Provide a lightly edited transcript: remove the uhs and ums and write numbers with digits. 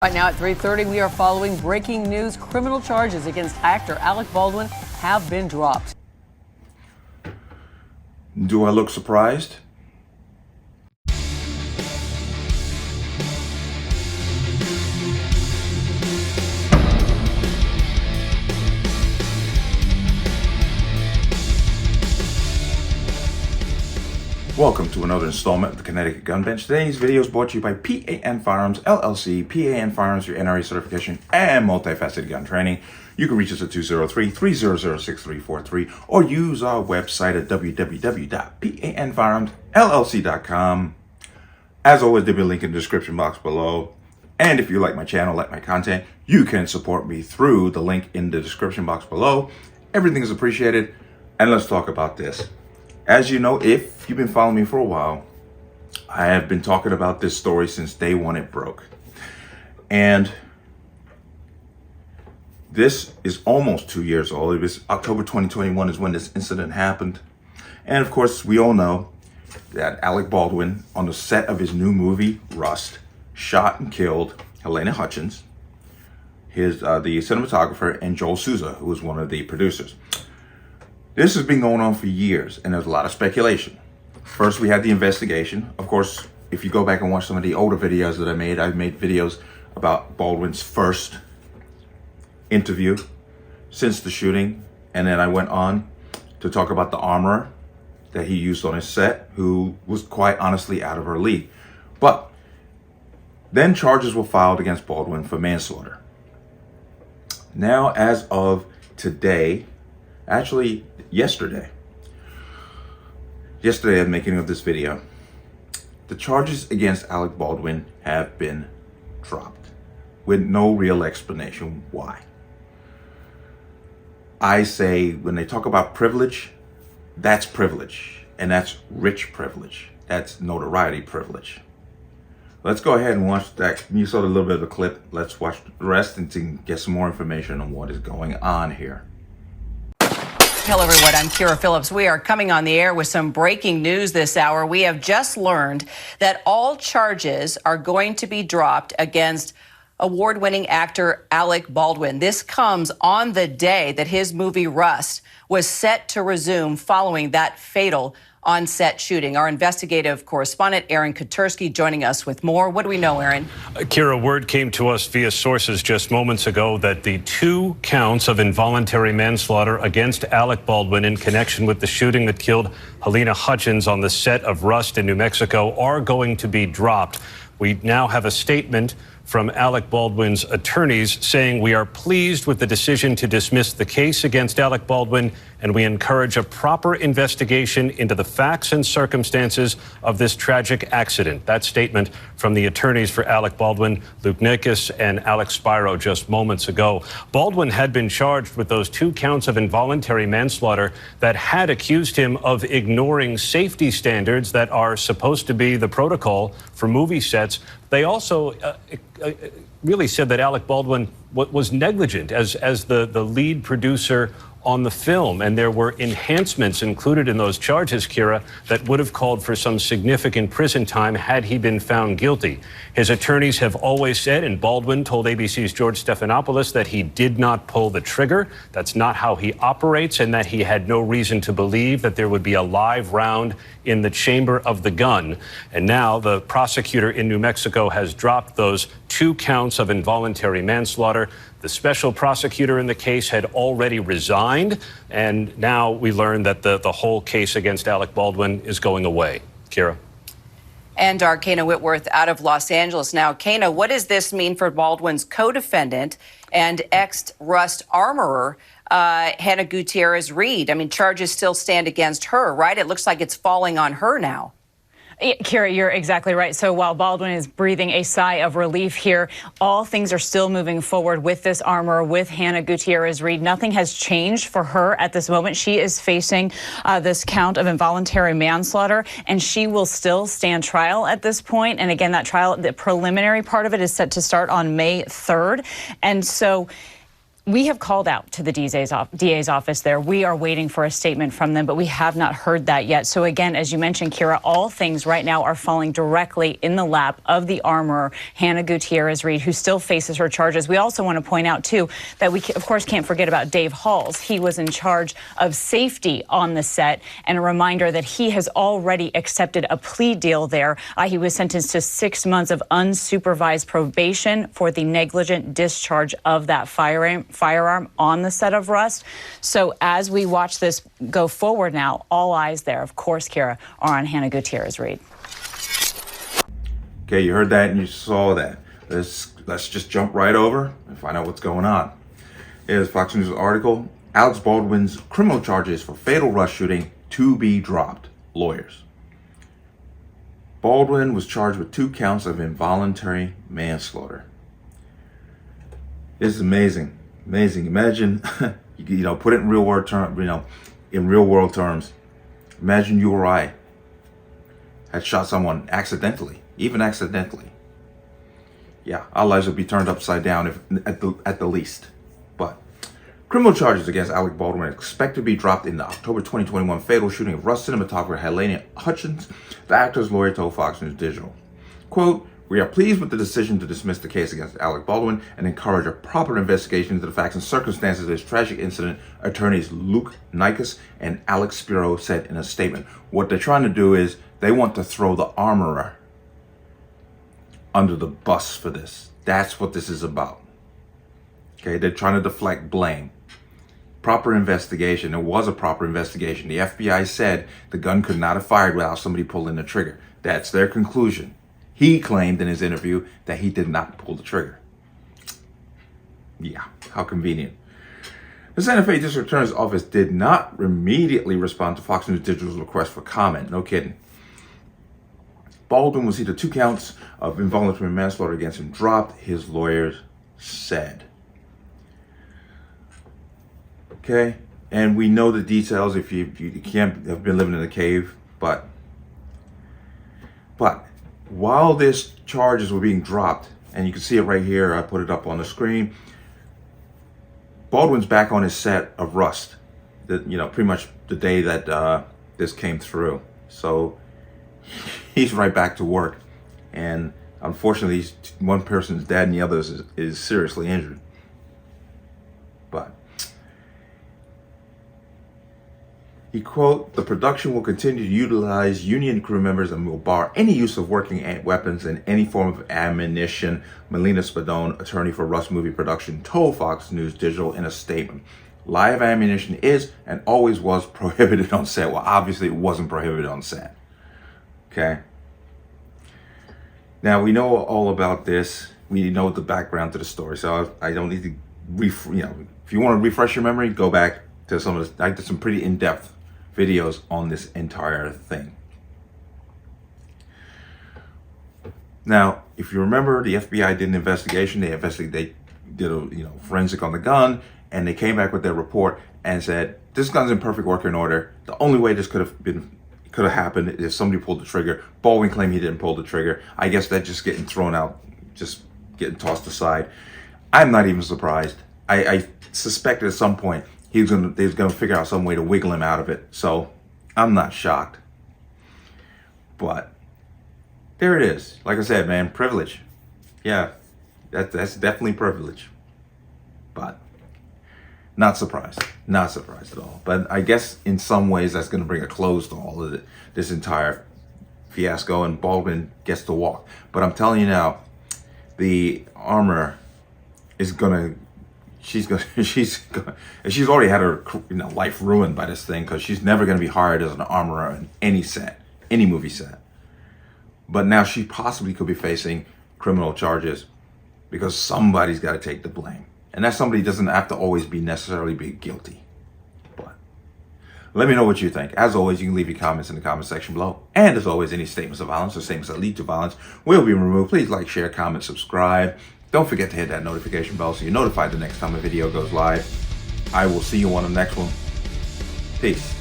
Right now at 3:30, we are following breaking news. Criminal charges against actor Alec Baldwin have been dropped. Do I look surprised? Welcome to another installment of the Connecticut Gun Bench. Today's video is brought to you by P.A.N. Firearms, LLC. P.A.N. Firearms, your NRA certification and multifaceted gun training. You can reach us at 203-300-6343 or use our website at www.panfirearmsllc.com. As always, there'll be a link in the description box below. And if you like my channel, like my content, you can support me through the link in the description box below. Everything is appreciated. And let's talk about this. As you know, if you've been following me for a while, I have been talking about this story since day one it broke. And this is almost 2 years old. It was October 2021 is when this incident happened. And of course, we all know that Alec Baldwin, on the set of his new movie, Rust, shot and killed Halyna Hutchins, the cinematographer, and Joel Souza, who was one of the producers. This has been going on for years, and there's a lot of speculation. First, we had the investigation. Of course, if you go back and watch some of the older videos that I've made videos about Baldwin's first interview since the shooting. And then I went on to talk about the armorer that he used on his set, who was quite honestly out of her league. But then charges were filed against Baldwin for manslaughter. Now, as of today, actually yesterday at the making of this video, the charges against Alec Baldwin have been dropped with no real explanation why. I say when they talk about privilege, that's privilege, and that's rich privilege. That's notoriety privilege. Let's go ahead and watch that. You saw a little bit of the clip. Let's watch the rest and to get some more information on what is going on here. Hello, everyone. I'm Kira Phillips. We are coming on the air with some breaking news this hour. We have just learned that all charges are going to be dropped against award-winning actor Alec Baldwin. This comes on the day that his movie Rust was set to resume following that fatal on-set shooting. Our investigative correspondent, Aaron Katursky, joining us with more. What do we know, Aaron? Kira, word came to us via sources just moments ago that the 2 counts of involuntary manslaughter against Alec Baldwin in connection with the shooting that killed Halyna Hutchins on the set of Rust in New Mexico are going to be dropped. We now have a statement from Alec Baldwin's attorneys saying, "We are pleased with the decision to dismiss the case against Alec Baldwin, and we encourage a proper investigation into the facts and circumstances of this tragic accident." That statement from the attorneys for Alec Baldwin, Luke Nikas and Alex Spiro, just moments ago. Baldwin had been charged with those 2 counts of involuntary manslaughter that had accused him of ignoring safety standards that are supposed to be the protocol for movie sets. They also really said that Alec Baldwin was negligent as the lead producer on the film, and there were enhancements included in those charges, Kira, that would have called for some significant prison time had he been found guilty. His attorneys have always said, and Baldwin told ABC's George Stephanopoulos, that he did not pull the trigger. That's not how he operates, and that he had no reason to believe that there would be a live round in the chamber of the gun. And now the prosecutor in New Mexico has dropped those 2 counts of involuntary manslaughter. The special prosecutor in the case had already resigned, and now we learn that the whole case against Alec Baldwin is going away. Kira. And our Kana Whitworth out of Los Angeles now. Kana, what does this mean for Baldwin's co-defendant and ex-Rust armorer, Hannah Gutirrez-Reed? I mean, charges still stand against her, right? It looks like it's falling on her now. Kira, you're exactly right. So while Baldwin is breathing a sigh of relief here, all things are still moving forward with this armor, with Hannah Gutirrez-Reed. Nothing has changed for her at this moment. She is facing this count of involuntary manslaughter, and she will still stand trial at this point. And again, that trial, the preliminary part of it is set to start on May 3rd. And so We have called out to the DA's office there. We are waiting for a statement from them, but we have not heard that yet. So again, as you mentioned, Kira, all things right now are falling directly in the lap of the armorer, Hannah Gutirrez-Reed, who still faces her charges. We also want to point out, too, that we, of course, can't forget about Dave Halls. He was in charge of safety on the set, and a reminder that he has already accepted a plea deal there. He was sentenced to 6 months of unsupervised probation for the negligent discharge of that firearm on the set of Rust. So as we watch this go forward now, all eyes there, of course, Kira, are on Hannah Gutirrez-Reed. Okay, you heard that and you saw that. Let's just jump right over and find out what's going on. Here's Fox News article. Alec Baldwin's criminal charges for fatal Rust shooting to be dropped. Lawyers. Baldwin was charged with 2 counts of involuntary manslaughter. This is amazing. Amazing. Imagine, put it in real world terms. Imagine you or I had shot someone accidentally, even accidentally. Yeah, our lives would be turned upside down if at the least. But criminal charges against Alec Baldwin are expected to be dropped in the October 2021 fatal shooting of Rust cinematographer Halyna Hutchins, the actor's lawyer told Fox News Digital. Quote, "We are pleased with the decision to dismiss the case against Alec Baldwin and encourage a proper investigation into the facts and circumstances of this tragic incident," attorneys Luke Nikas and Alex Spiro said in a statement. What they're trying to do is they want to throw the armorer under the bus for this. That's what this is about. Okay, they're trying to deflect blame. Proper investigation. It was a proper investigation. The FBI said the gun could not have fired without somebody pulling the trigger. That's their conclusion. He claimed in his interview that he did not pull the trigger. Yeah, how convenient. The Santa Fe District Attorney's Office did not immediately respond to Fox News Digital's request for comment. No kidding. Baldwin was either 2 counts of involuntary manslaughter against him dropped, his lawyers said. Okay, and we know the details if you can't have been living in a cave, but while this charges were being dropped, and you can see it right here, I put it up on the screen, Baldwin's back on his set of Rust, pretty much the day that this came through. So he's right back to work, and unfortunately, one person's dead and the other is seriously injured. But he quote, "The production will continue to utilize union crew members and will bar any use of working weapons and any form of ammunition," Melina Spadone, attorney for Rust movie production, told Fox News Digital in a statement. Live ammunition is and always was prohibited on set. Well, obviously it wasn't prohibited on set. Okay. Now we know all about this. We know the background to the story, so I don't need to if you want to refresh your memory, go back to some of I did some pretty in-depth videos on this entire thing. Now, if you remember, the FBI did an investigation. They did a forensic on the gun, and they came back with their report and said this gun's in perfect working order. The only way this could have happened is somebody pulled the trigger. Baldwin claimed he didn't pull the trigger. I guess that's just getting thrown out, just getting tossed aside. I'm not even surprised. I suspect at some point they was gonna figure out some way to wiggle him out of it. So I'm not shocked. But there it is. Like I said, man, privilege. Yeah, that's definitely privilege. But not surprised. Not surprised at all. But I guess in some ways that's going to bring a close to all of this entire fiasco, and Baldwin gets to walk. But I'm telling you now, the armor is gonna. She's already had her life ruined by this thing, because she's never going to be hired as an armorer in any set, any movie set. But now she possibly could be facing criminal charges because somebody's got to take the blame. And that somebody doesn't have to always necessarily be guilty. But let me know what you think. As always, you can leave your comments in the comment section below. And as always, any statements of violence or statements that lead to violence will be removed. Please like, share, comment, subscribe. Don't forget to hit that notification bell so you're notified the next time a video goes live. I will see you on the next one. Peace.